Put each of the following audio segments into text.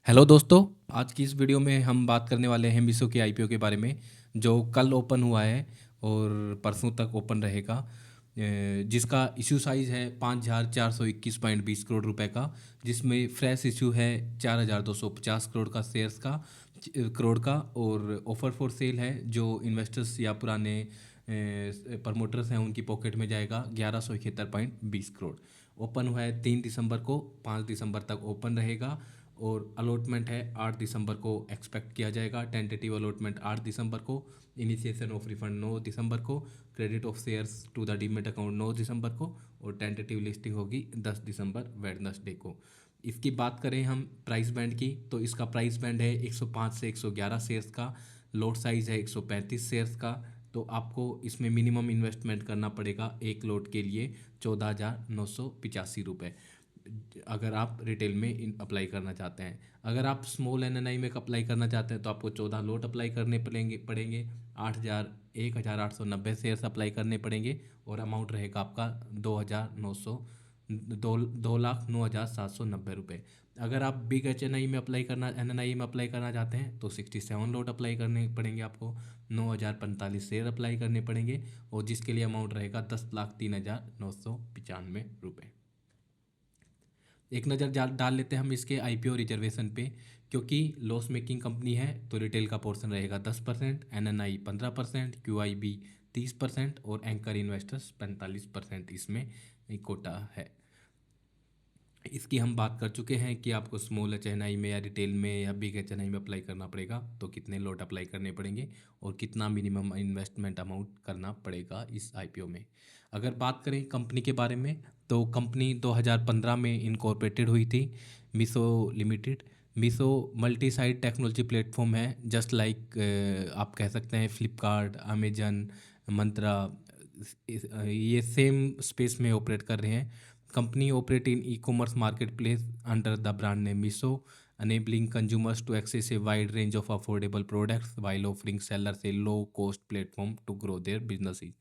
Hello दोस्तों। आज की इस वीडियो में हम बात करने वाले हैं मीशो के आईपीओ के बारे में जो कल ओपन हुआ है और परसों तक ओपन रहेगा। जिसका इशू साइज़ है 5,421.20 करोड़ रुपए का, जिसमें फ्रेश इशू है 4,250 करोड़ का शेयर्स का करोड़ का। और ऑफर फॉर सेल है जो इन्वेस्टर्स या पुराने प्रमोटर्स हैं उनकी पॉकेट में जाएगा 1171.20 करोड़। ओपन हुआ है 3 दिसंबर को, 5 दिसंबर तक ओपन रहेगा। और अलॉटमेंट है 8 दिसंबर को एक्सपेक्ट किया जाएगा। टेंटेटिव अलॉटमेंट 8 दिसंबर को, इनिशिएशन ऑफ रिफंड 9 दिसंबर को, credit of shares to the demat account 9 दिसंबर को, और टेंटेटिव लिस्टिंग होगी 10 दिसंबर वेडनेसडे को। इसकी बात करें हम प्राइस बैंड की, तो इसका प्राइस बैंड है 105 से 111 शेयर्स का। लॉट साइज़ है 135 शेयर्स का। तो आपको इसमें मिनिमम इन्वेस्टमेंट करना पड़ेगा एक लॉट के लिए 14,985 रुपये, अगर आप रिटेल में अप्लाई करना चाहते हैं। अगर आप स्मॉल एनएनआई में अप्लाई करना चाहते हैं तो आपको 14 लॉट अप्लाई करने पड़ेंगे 1,890 शेयर्स अप्लाई करने पड़ेंगे। और अमाउंट रहेगा आपका 2,09,790 रुपये। अगर आप बिग एनएनआई में अप्लाई करना चाहते हैं तो 67 लॉट अप्लाई करने पड़ेंगे आपको, 9,045 शेयर अप्लाई करने पड़ेंगे, और जिसके लिए अमाउंट रहेगा 10,03,995 रुपये। एक नज़र डाल लेते हैं हम इसके आईपीओ रिजर्वेशन पे। क्योंकि लॉस मेकिंग कंपनी है तो रिटेल का पोर्शन रहेगा 10%, एनएनआई 15%, क्यूआईबी 30% और एंकर इन्वेस्टर्स 45% इसमें कोटा है। इसकी हम बात कर चुके हैं कि आपको स्मॉल एचएनआई में या रिटेल में या बिग एचएनआई में अप्लाई करना पड़ेगा तो कितने लॉट अप्लाई करने पड़ेंगे और कितना मिनिमम इन्वेस्टमेंट अमाउंट करना पड़ेगा इस आईपीओ में। अगर बात करें कंपनी के बारे में, तो कंपनी 2015 में इनकॉर्पोरेटेड हुई थी, Meesho limited. Meesho multi site technology platform है, जस्ट लाइक आप कह सकते हैं फ्लिपकार्ट, अमेजन, मंत्रा, ये सेम स्पेस में ऑपरेट कर रहे हैं। Company operate in e-commerce marketplace under the brand name Miso, enabling consumers to access a wide range of affordable products while offering sellers a low-cost platform to grow their businesses।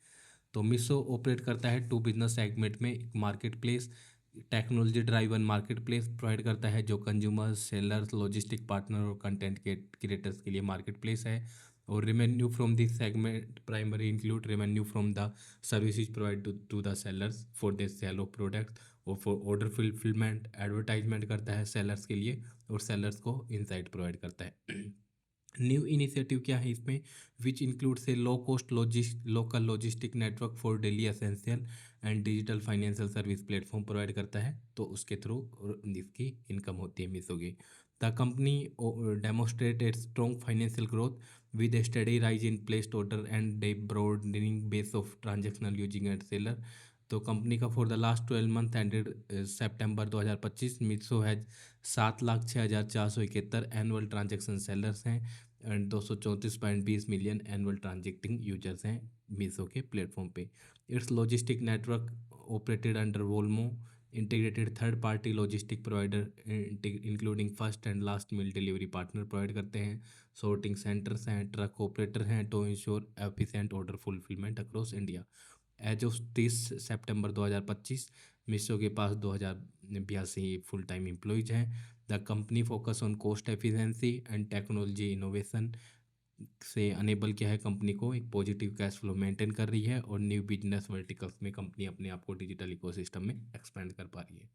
तो Meesho operate करता है to business segment में। एक market place, technology driven market place provide करता है जो consumers, sellers, logistic partner और content के क्रिएटर्स के लिए मार्केट प्लेस है। और revenue from this segment primary include revenue from the services provide to the sellers for the sale of product और फॉर ऑर्डर फुलफिलमेंट। एडवर्टाइजमेंट करता है sellers के लिए और सेलर्स को इनसाइट प्रोवाइड करता है। न्यू इनिशिएटिव क्या है इसमें, which includes A low cost local logistic network for daily essential and digital financial service platform provide करता है, तो उसके थ्रू इसकी इनकम होती है मीशो की। The company demonstrate its strong financial growth with a steady rise in placed order and a broadening base of transactional using and seller. तो company का for the last 12 month ended September 2025 Meesho has 7,06,471 annual transaction sellers हैं and 234.20 million annual transacting users हैं मीशो के platform पे। Its logistic network operated under Valmo integrated third party logistic provider including first and last mile delivery partner provide करते हैं। Sorting centres हैं, truck operator हैं to ensure efficient order fulfilment across India. As of 30 सितंबर 2025 मीशो के पास 2,082 full time employees हैं। The company focus on cost efficiency and technology innovation से enable किया है कंपनी को एक पॉजिटिव कैश फ्लो मेंटेन कर रही है और न्यू बिजनेस वर्टिकल्स में कंपनी अपने आप को डिजिटल इकोसिस्टम में एक्सपेंड कर पा रही है।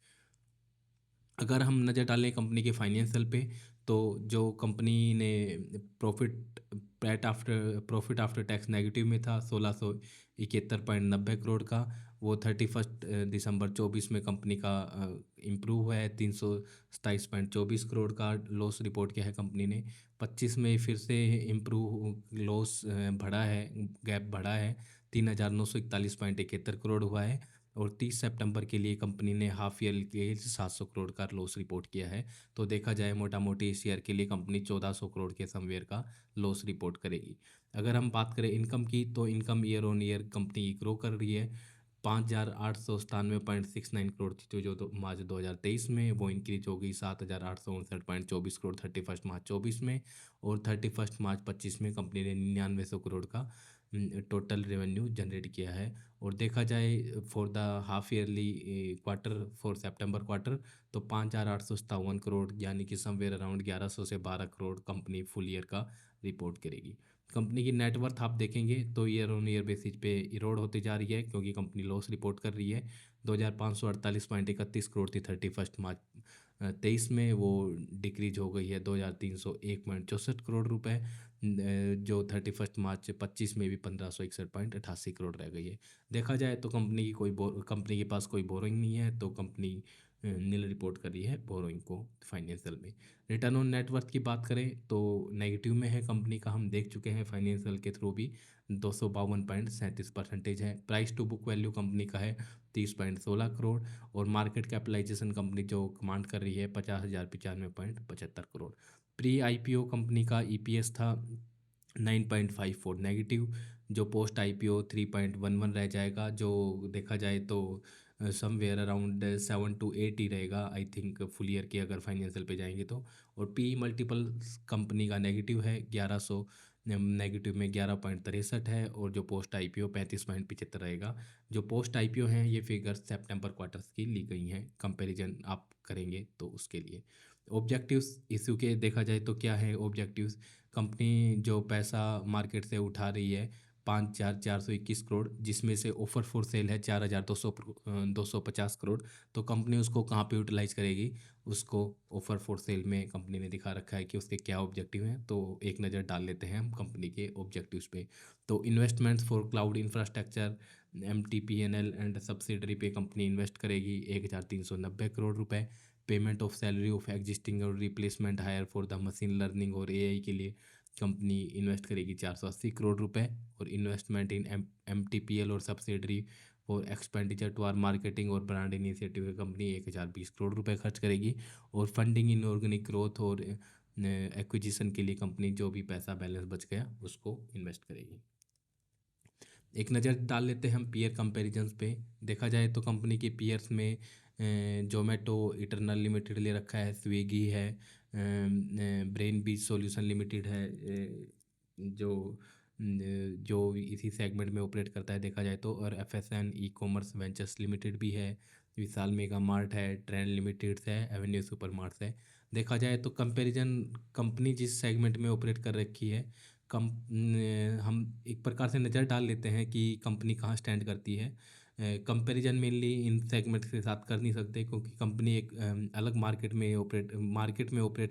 अगर हम नज़र डालें कंपनी के फाइनेंशियल पे, तो जो कंपनी ने profit profit after tax negative में था 1,671.90 करोड़ का, वो 31 दिसंबर 2024 में कंपनी का इम्प्रूव हुआ है 327.24 करोड़ का लॉस रिपोर्ट किया है कंपनी ने। 25 में फिर से इम्प्रूव लॉस बढ़ा है, गैप बढ़ा है, 3,941.71 करोड़ हुआ है। और 30 सितंबर के लिए कंपनी ने हाफ ईयर के 700 करोड़ का लॉस रिपोर्ट किया है। तो देखा जाए मोटा मोटी इस ईयर के लिए कंपनी 1,400 करोड़ के समवेयर का लॉस रिपोर्ट करेगी। अगर हम बात करें इनकम की, तो income year on year company grow कर रही है। 5,897.69 करोड़ थी तो जो मार्च 2023 में, वो इंक्रीज हो गई 7,859.24 करोड़ 31 मार्च 24 में। और 31 मार्च 25 में कंपनी ने 9,900 करोड़ का टोटल रेवेन्यू जनरेट किया है। और देखा जाए for the half yearly quarter for September quarter, तो 5,857 करोड़, यानी कि समवेयर अराउंड 1100 से 12 करोड़ कंपनी फुल ईयर का रिपोर्ट करेगी। कंपनी की नेटवर्थ आप देखेंगे तो ईयर ऑन ईयर बेसिस पे इरोड होती जा रही है, क्योंकि कंपनी लॉस रिपोर्ट कर रही है। 2,548.31 करोड़ थी 31 मार्च 23 में, वो डिक्रीज हो गई है 2,301.64 करोड़ रुपए, जो 31 मार्च 25 में भी 1,561.88 करोड़ रह गई है। देखा जाए तो कंपनी के पास कोई बोरोइंग नहीं है, तो कंपनी नील रिपोर्ट कर रही है बोरोइंग को फाइनेंशियल में। रिटर्न ऑन नेटवर्थ की बात करें तो नेगेटिव में है कंपनी का, हम देख चुके हैं फाइनेंशियल के थ्रू भी। 252.37% है। Price to book value company का है 30.16 करोड़। और मार्केट कैपिटलाइजेशन कंपनी जो कमांड कर रही है 50,095.75 करोड़। प्री आईपीओ कंपनी का ईपीएस था 9.54 नेगेटिव, जो पोस्ट आईपीओ 3.11 रह जाएगा, जो देखा जाए तो समवेयर अराउंड 7 to 8 ही रहेगा आई थिंक फुल ईयर की, अगर फाइनेंशियल पे जाएंगे तो। और पी मल्टीपल कंपनी का नेगेटिव है 1100, नेगेटिव में 11.63 है। और जो पोस्ट आईपीओ 35.75 रहेगा। जो पोस्ट आईपीओ हैं ये फिगर सितंबर क्वार्टर्स की ली गई हैं, कंपैरिजन आप करेंगे तो उसके लिए। ऑब्जेक्टिव्स इशू के देखा जाए तो क्या है ऑब्जेक्टिव्स, कंपनी जो पैसा मार्केट से उठा रही है 5,421 करोड़, जिसमें से ऑफर फॉर सेल है 4,250 करोड़। तो कंपनी उसको कहाँ पे यूटिलाइज करेगी, उसको ऑफर फॉर सेल में कंपनी ने दिखा रखा है कि उसके क्या ऑब्जेक्टिव हैं। तो एक नज़र डाल लेते हैं हम कंपनी के ऑब्जेक्टिव्स पे। तो investments for cloud infrastructure MTPNL and subsidiary पे कंपनी इन्वेस्ट करेगी 1,390 करोड़ रुपए। Payment of salary of existing और replacement hire for the machine learning और AI के लिए कंपनी इन्वेस्ट करेगी 480 करोड़ रुपए। और इन्वेस्टमेंट इन MTPL और सब्सिडरी और एक्सपेंडिचर टू आर मार्केटिंग और ब्रांड इनिशिएटिव कंपनी 1,020 करोड़ रुपए खर्च करेगी। और फंडिंग इन ऑर्गेनिक ग्रोथ और एक्विजिशन के लिए कंपनी जो भी पैसा बैलेंस बच गया उसको इन्वेस्ट करेगी। एक नज़र डाल लेते हैं हम पीयर कंपैरिजन्स पे। देखा जाए तो कंपनी के पीयर्स में जोमेटो इटरनल लिमिटेड ले रखा है, स्विगी है, ब्रेन बीज सॉल्यूशन लिमिटेड है, जो जो इसी सेगमेंट में ऑपरेट करता है देखा जाए तो। और FSN e commerce ventures limited भी है, विशाल मेगा मार्ट है, ट्रेंड लिमिटेड है, एवेन्यू सुपर मार्ट्स है। देखा जाए तो कंपैरिजन कंपनी जिस सेगमेंट में ऑपरेट कर रखी है, हम एक प्रकार से नज़र डाल लेते हैं कि कंपनी कहाँ स्टैंड करती है। कंपैरिजन मेनली इन सेगमेंट के साथ कर नहीं सकते, क्योंकि कंपनी एक अलग मार्केट में ऑपरेट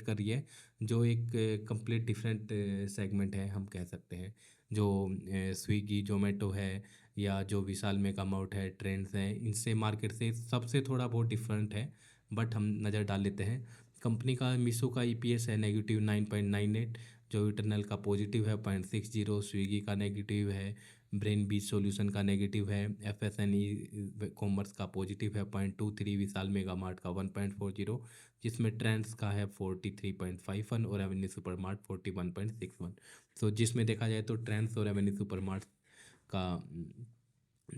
कर रही है, जो एक कंप्लीट डिफरेंट सेगमेंट है हम कह सकते हैं। जो स्विगी जोमेटो है, या जो विशाल मेगामार्ट है, ट्रेंड्स हैं, इनसे मार्केट से सबसे थोड़ा बहुत डिफरेंट है। बट हम नज़र डाल लेते हैं कंपनी का। मीशो का EPS है नेगेटिव 9.98, जो इंटरनल का पॉजिटिव है 0.60, स्विगी का नेगेटिव है, ब्रेन बीज सॉल्यूशन का नेगेटिव है, FSNE कॉमर्स का पॉजिटिव है 0.23, विशाल मेगा मार्ट का 1.40, जिसमें ट्रेंड्स का है 43.51 और एवेन्यू सुपर मार्ट 41.61। तो जिसमें देखा जाए तो ट्रेंड्स और एवेन्यू सुपर मार्ट का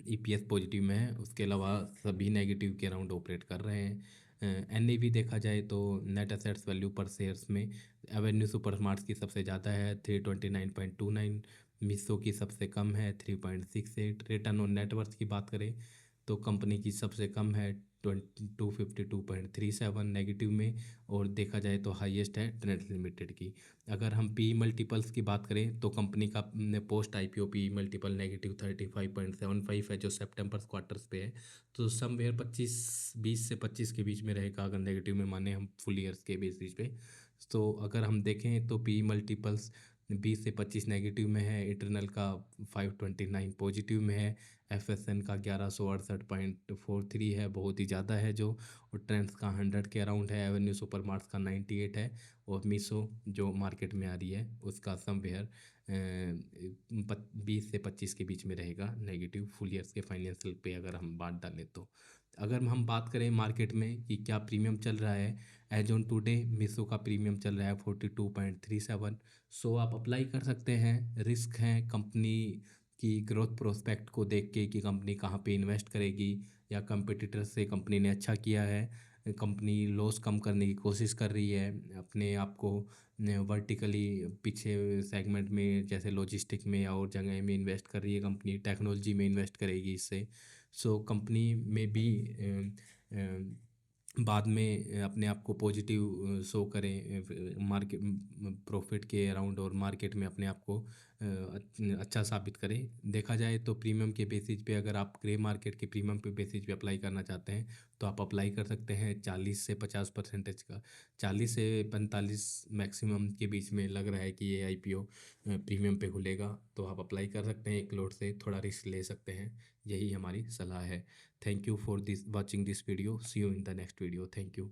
EPS पॉजिटिव में है, उसके अलावा सभी नेगेटिव के अराउंड ऑपरेट कर रहे हैं। NAV देखा जाए तो नेट एसेट्स वैल्यू पर शेयर्स में एवेन्यू सुपर स्मार्ट्स की सबसे ज़्यादा है 329.29, मीशो की सबसे कम है 3.68। रिटर्न ऑन नेटवर्थ की बात करें तो कंपनी की सबसे कम है 252.37 नेगेटिव में। और देखा जाए तो हाईएस्ट है ट्रेंड्स लिमिटेड की। अगर हम पी मल्टीपल्स की बात करें तो कंपनी का post IPO P multiple negative 35.75 है, जो सितंबर क्वार्टर्स पे है। तो समवेयर 20 से 25 के बीच में रहेगा, अगर नेगेटिव में माने हम फुल ईयर्स के बेसिस पे। तो अगर हम देखें तो पी मल्टीपल्स 20 से 25 नेगेटिव में है, इटरनल का 529 पॉजिटिव में है, FSN का 1168.43 है, बहुत ही ज़्यादा है जो। और ट्रेंड्स का 100 के अराउंड है, एवेन्यू सुपर मार्ट्स का 98 है। और मीशो जो मार्केट में आ रही है उसका समवेयर 20 से 25 के बीच में रहेगा नेगेटिव फुल ईयर्स के फाइनेंशियल पे, अगर हम बात डालें तो। अगर हम बात करें मार्केट में कि क्या प्रीमियम चल रहा है, एज ऑन टुडे मीशो का प्रीमियम चल रहा है 42.37। सो आप अप्लाई कर सकते हैं। रिस्क हैं कंपनी की ग्रोथ प्रोस्पेक्ट को देख के कि कंपनी कहाँ पे इन्वेस्ट करेगी, या कंपटीटर से कंपनी ने अच्छा किया है, कंपनी लॉस कम करने की कोशिश कर रही है, अपने आप को वर्टिकली पीछे सेगमेंट में जैसे लॉजिस्टिक में और जगह में इन्वेस्ट कर रही है, कंपनी टेक्नोलॉजी में इन्वेस्ट करेगी इससे। सो कंपनी में भी बाद में अपने आप को पॉजिटिव शो करें मार्केट प्रॉफिट के अराउंड, और मार्केट में अपने आप को अच्छा साबित करें। देखा जाए तो प्रीमियम के बेसिस पे, अगर आप ग्रे मार्केट के प्रीमियम पे बेसिस पे अप्लाई करना चाहते हैं तो आप अप्लाई कर सकते हैं 40 से 50% का। 40 से 45 मैक्सिमम के बीच में लग रहा है कि ये आईपीओ प्रीमियम पे खुलेगा, तो आप अप्लाई कर सकते हैं। एक लोट से थोड़ा रिस्क ले सकते हैं, यही हमारी सलाह है। Thank you for this watching this video, see you in the next video, thank you.